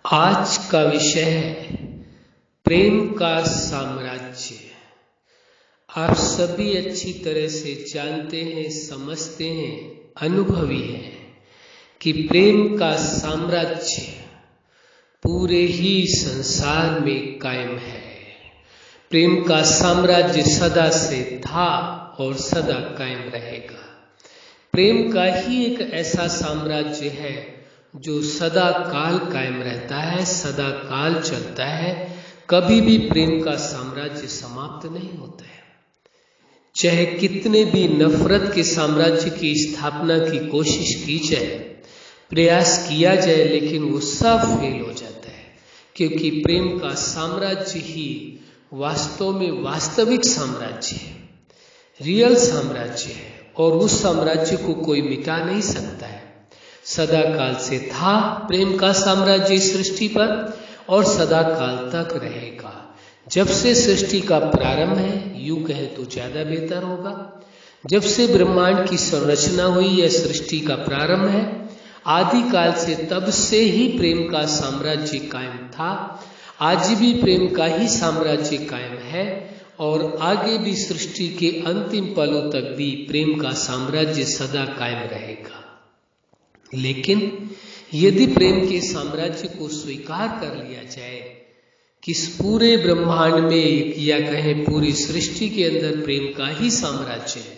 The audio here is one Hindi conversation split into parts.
आज का विषय है प्रेम का साम्राज्य। आप सभी अच्छी तरह से जानते हैं, समझते हैं, अनुभवी हैं कि प्रेम का साम्राज्य पूरे ही संसार में कायम है। प्रेम का साम्राज्य सदा से था और सदा कायम रहेगा। प्रेम का ही एक ऐसा साम्राज्य है जो सदा काल कायम रहता है, सदा काल चलता है। कभी भी प्रेम का साम्राज्य समाप्त नहीं होता है। चाहे कितने भी नफरत के साम्राज्य की स्थापना की कोशिश की जाए, प्रयास किया जाए, लेकिन वो सब फेल हो जाता है, क्योंकि प्रेम का साम्राज्य ही वास्तव में वास्तविक साम्राज्य है, रियल साम्राज्य है, और उस साम्राज्य को कोई मिटा नहीं सकता है। सदा काल से था प्रेम का साम्राज्य सृष्टि पर और सदा काल तक रहेगा। जब से सृष्टि का प्रारंभ है, यूं कहे तो ज्यादा बेहतर होगा, जब से ब्रह्मांड की संरचना हुई या सृष्टि का प्रारंभ है, आदि काल से तब से ही प्रेम का साम्राज्य कायम था। आज भी प्रेम का ही साम्राज्य कायम है और आगे भी सृष्टि के अंतिम पलों तक भी प्रेम का साम्राज्य सदा कायम रहेगा। लेकिन यदि प्रेम के साम्राज्य को स्वीकार कर लिया जाए कि इस पूरे ब्रह्मांड में या कहें पूरी सृष्टि के अंदर प्रेम का ही साम्राज्य है,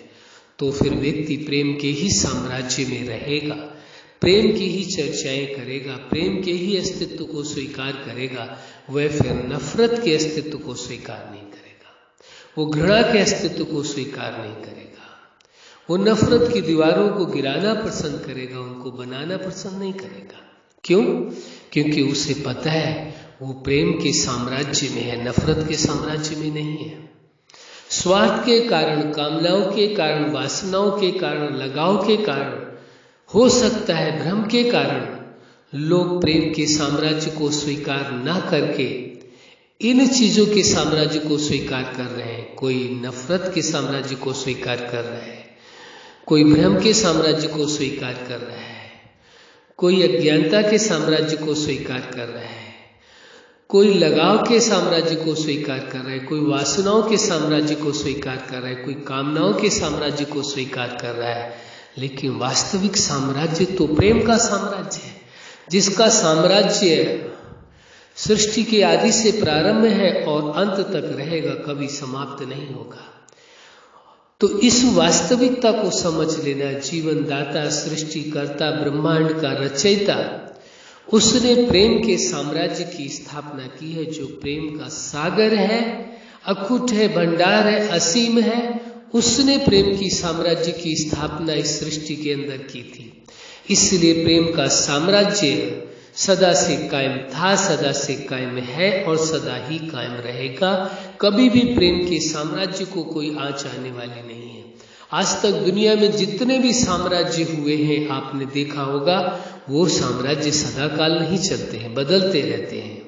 तो फिर व्यक्ति प्रेम के ही साम्राज्य में रहेगा, प्रेम की ही चर्चाएं करेगा, प्रेम के ही अस्तित्व को स्वीकार करेगा। वह फिर नफरत के अस्तित्व को स्वीकार नहीं करेगा, वो घृणा के अस्तित्व को स्वीकार नहीं करेगा, वो नफरत की दीवारों को गिराना पसंद करेगा, उनको बनाना पसंद नहीं करेगा। क्यों? क्योंकि उसे पता है वो प्रेम के साम्राज्य में है, नफरत के साम्राज्य में नहीं है। स्वार्थ के कारण, कामनाओं के कारण, वासनाओं के कारण, लगाव के कारण, हो सकता है भ्रम के कारण लोग प्रेम के साम्राज्य को स्वीकार ना करके इन चीजों के साम्राज्य को स्वीकार कर रहे हैं। कोई नफरत के साम्राज्य को स्वीकार कर रहा है, कोई भ्रम के साम्राज्य को स्वीकार कर रहा है, कोई अज्ञानता के साम्राज्य को स्वीकार कर रहा है, कोई लगाव के साम्राज्य को स्वीकार कर रहा है, कोई वासनाओं के साम्राज्य को स्वीकार कर रहा है, कोई कामनाओं के साम्राज्य को स्वीकार कर रहा है। लेकिन वास्तविक साम्राज्य तो प्रेम का साम्राज्य है, जिसका साम्राज्य सृष्टि के आदि से प्रारंभ है और अंत तक रहेगा, कभी समाप्त नहीं होगा। तो इस वास्तविकता को समझ लेना। जीवन दाता, सृष्टिकर्ता, ब्रह्मांड का रचयिता, उसने प्रेम के साम्राज्य की स्थापना की है, जो प्रेम का सागर है, अखुट है, भंडार है, असीम है। उसने प्रेम की साम्राज्य की स्थापना इस सृष्टि के अंदर की थी। इसलिए प्रेम का साम्राज्य सदा से कायम था, सदा से कायम है और सदा ही कायम रहेगा। कभी भी प्रेम के साम्राज्य को कोई आंच आने वाली नहीं है। आज तक दुनिया में जितने भी साम्राज्य हुए हैं, आपने देखा होगा, वो साम्राज्य सदा काल नहीं चलते हैं, बदलते रहते हैं,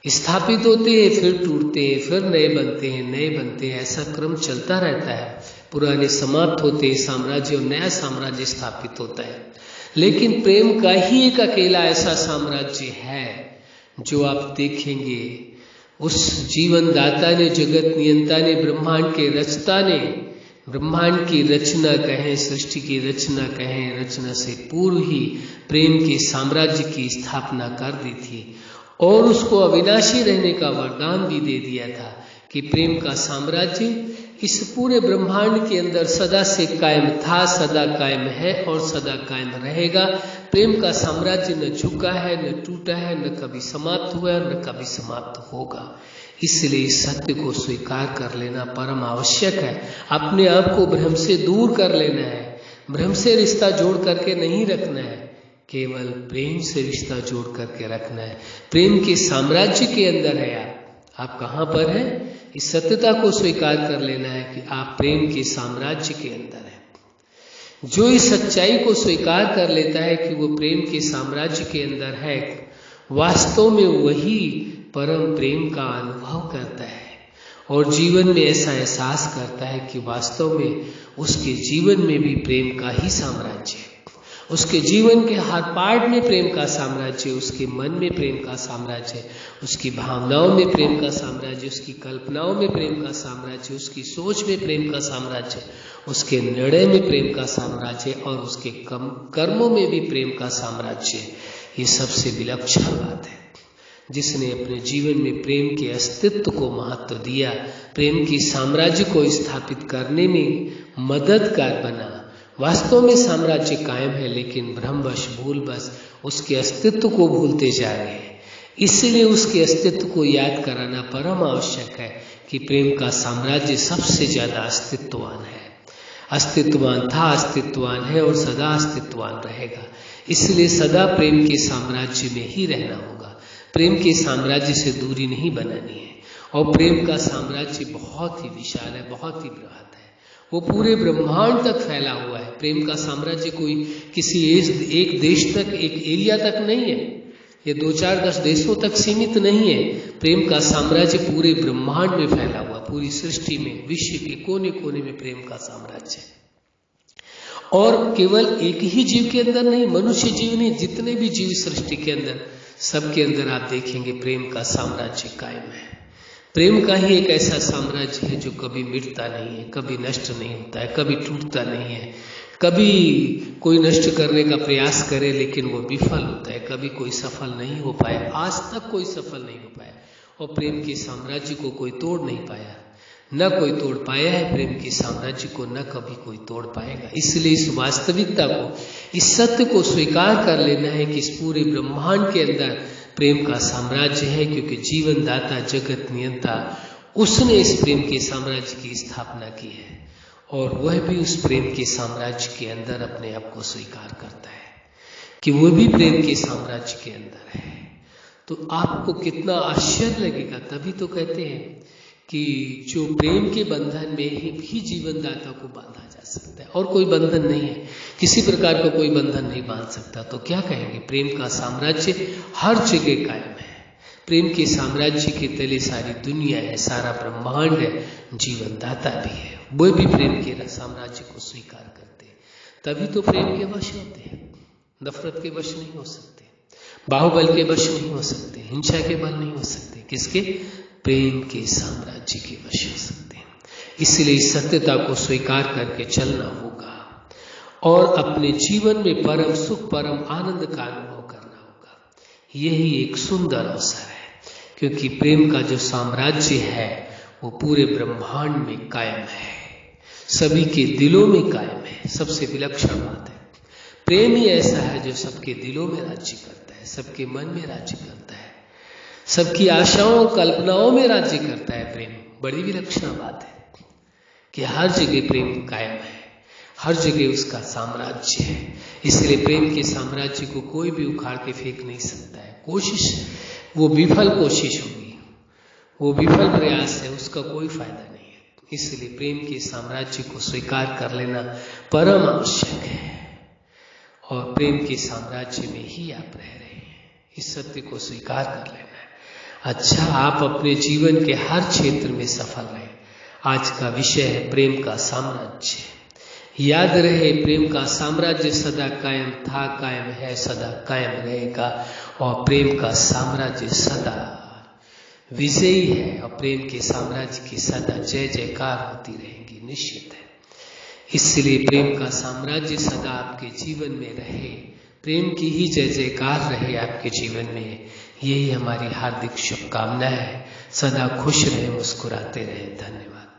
स्थापित होते हैं, फिर टूटते हैं, फिर नए बनते हैं, नए बनते हैं, ऐसा क्रम चलता रहता है। पुराने समाप्त होते हैं साम्राज्य और नया साम्राज्य स्थापित होता है। लेकिन प्रेम का ही एक अकेला ऐसा साम्राज्य है जो आप देखेंगे, उस जीवन दाता ने, जगत नियंता ने, ब्रह्मांड के रचता ने, ब्रह्मांड की रचना कहें, सृष्टि की रचना कहें, रचना से पूर्व ही प्रेम के साम्राज्य की स्थापना कर दी थी और उसको अविनाशी रहने का वरदान भी दे दिया था कि प्रेम का साम्राज्य इस पूरे ब्रह्मांड के अंदर सदा से कायम था, सदा कायम है और सदा कायम रहेगा। प्रेम का साम्राज्य न झुका है, न टूटा है, न कभी समाप्त हुआ है, न कभी समाप्त होगा। इसलिए इस सत्य को स्वीकार कर लेना परम आवश्यक है। अपने आप को भ्रम से दूर कर लेना है, भ्रम से रिश्ता जोड़ करके नहीं रखना है, केवल प्रेम से रिश्ता जोड़ करके रखना है। प्रेम के साम्राज्य के अंदर है आप कहाँ पर हैं? इस सत्यता को स्वीकार कर लेना है कि आप प्रेम के साम्राज्य के अंदर हैं। जो इस सच्चाई को स्वीकार कर लेता है कि वो प्रेम के साम्राज्य के अंदर है, वास्तव में वही परम प्रेम का अनुभव करता है और जीवन में ऐसा एहसास करता है कि वास्तव में उसके जीवन में भी प्रेम का ही साम्राज्य है उसके जीवन के हर पार्ट में प्रेम का साम्राज्य, उसके मन में प्रेम का साम्राज्य, उसकी भावनाओं में प्रेम का साम्राज्य, उसकी कल्पनाओं में प्रेम का साम्राज्य, उसकी सोच में प्रेम का साम्राज्य, उसके निर्णय में प्रेम का साम्राज्य और उसके कर्मों में भी प्रेम का साम्राज्य। ये सबसे विलक्षण बात है। जिसने अपने जीवन में प्रेम के अस्तित्व को महत्व दिया, प्रेम की साम्राज्य को स्थापित करने में मददगार बना। वास्तव में साम्राज्य कायम है, लेकिन भ्रमवश भूलवश उसके अस्तित्व को भूलते जा रहे हैं। इसलिए उसके अस्तित्व को याद कराना परम आवश्यक है कि प्रेम का साम्राज्य सबसे ज्यादा अस्तित्ववान है, अस्तित्ववान था, अस्तित्ववान है और सदा अस्तित्ववान रहेगा। इसलिए सदा प्रेम के साम्राज्य में ही रहना होगा, प्रेम के साम्राज्य से दूरी नहीं बनानी है। और प्रेम का साम्राज्य बहुत ही विशाल है, बहुत ही बृहद है, वो पूरे ब्रह्मांड तक फैला हुआ है। प्रेम का साम्राज्य कोई किसी एक देश तक, एक एरिया तक नहीं है, ये 2-4-10 देशों तक सीमित नहीं है। प्रेम का साम्राज्य पूरे ब्रह्मांड में फैला हुआ, पूरी सृष्टि में, विश्व के कोने कोने में प्रेम का साम्राज्य है। और केवल एक ही जीव के अंदर नहीं, मनुष्य जीव नहीं, जितने भी जीव सृष्टि के अंदर, सबके अंदर आप देखेंगे प्रेम का साम्राज्य कायम है। प्रेम का ही एक ऐसा साम्राज्य है जो कभी मिटता नहीं है, कभी नष्ट नहीं होता है, कभी टूटता नहीं है। कभी कोई नष्ट करने का प्रयास करे लेकिन वो विफल होता है, कभी कोई सफल नहीं हो पाया, आज तक कोई सफल नहीं हो पाया। और प्रेम के साम्राज्य को कोई तोड़ नहीं पाया, न कोई तोड़ पाया है प्रेम के साम्राज्य को, न कभी कोई तोड़ पाएगा। इसलिए इस वास्तविकता को, इस सत्य को स्वीकार कर लेना है कि इस पूरे ब्रह्मांड के अंदर प्रेम का साम्राज्य है, क्योंकि जीवन दाता, जगत नियंता, उसने इस प्रेम के साम्राज्य की स्थापना की है और वह भी उस प्रेम के साम्राज्य के अंदर अपने आप को स्वीकार करता है कि वह भी प्रेम के साम्राज्य के अंदर है। तो आपको कितना आश्चर्य लगेगा। तभी तो कहते हैं कि जो प्रेम के बंधन में ही जीवन दाता को बांधा जा सकता है, और कोई बंधन नहीं है, किसी प्रकार का कोई बंधन नहीं बांध सकता। तो क्या कहेंगे, प्रेम का साम्राज्य हर जगह कायम है। प्रेम के साम्राज्य के तले सारी दुनिया है, सारा ब्रह्मांड है, जीवन दाता भी है, वो भी प्रेम के साम्राज्य को स्वीकार करते हैं। तभी तो प्रेम के वश होते हैं, नफरत के वश नहीं हो सकते, बाहुबल के वश नहीं हो सकते, हिंसा के बल नहीं हो सकते। किसके? प्रेम के साम्राज्य के वश हो सकते हैं। इसलिए इस सत्यता को स्वीकार करके चलना होगा और अपने जीवन में परम सुख, परम आनंद का अनुभव करना होगा। यही एक सुंदर अवसर है, क्योंकि प्रेम का जो साम्राज्य है वो पूरे ब्रह्मांड में कायम है, सभी के दिलों में कायम है। सबसे विलक्षण बात है, प्रेम ही ऐसा है जो सबके दिलों में राज्य करता है, सबके मन में राज्य करता है, सबकी आशाओं, कल्पनाओं में राज्य करता है। प्रेम बड़ी विलक्षण बात है कि हर जगह प्रेम कायम है, हर जगह उसका साम्राज्य है। इसलिए प्रेम के साम्राज्य को कोई भी उखाड़ के फेंक नहीं सकता है। कोशिश, वो विफल कोशिश होगी, वो विफल प्रयास है, उसका कोई फायदा नहीं है। इसलिए प्रेम के साम्राज्य को स्वीकार कर लेना परम आवश्यक है और प्रेम के साम्राज्य में ही आप रह रहे हैं, इस सत्य को स्वीकार कर लेना है। अच्छा, आप अपने जीवन के हर क्षेत्र में सफल रहे। आज का विषय है प्रेम का साम्राज्य। याद रहे, प्रेम का साम्राज्य सदा कायम था, कायम है, सदा कायम रहेगा और प्रेम का साम्राज्य सदा विजयी है और प्रेम के साम्राज्य की सदा जय जयकार होती रहेगी, निश्चित है। इसलिए प्रेम का साम्राज्य सदा आपके जीवन में रहे, प्रेम की ही जय जयकार रहे आपके जीवन में, यही हमारी हार्दिक शुभकामना है। सदा खुश रहे, मुस्कुराते रहे। धन्यवाद।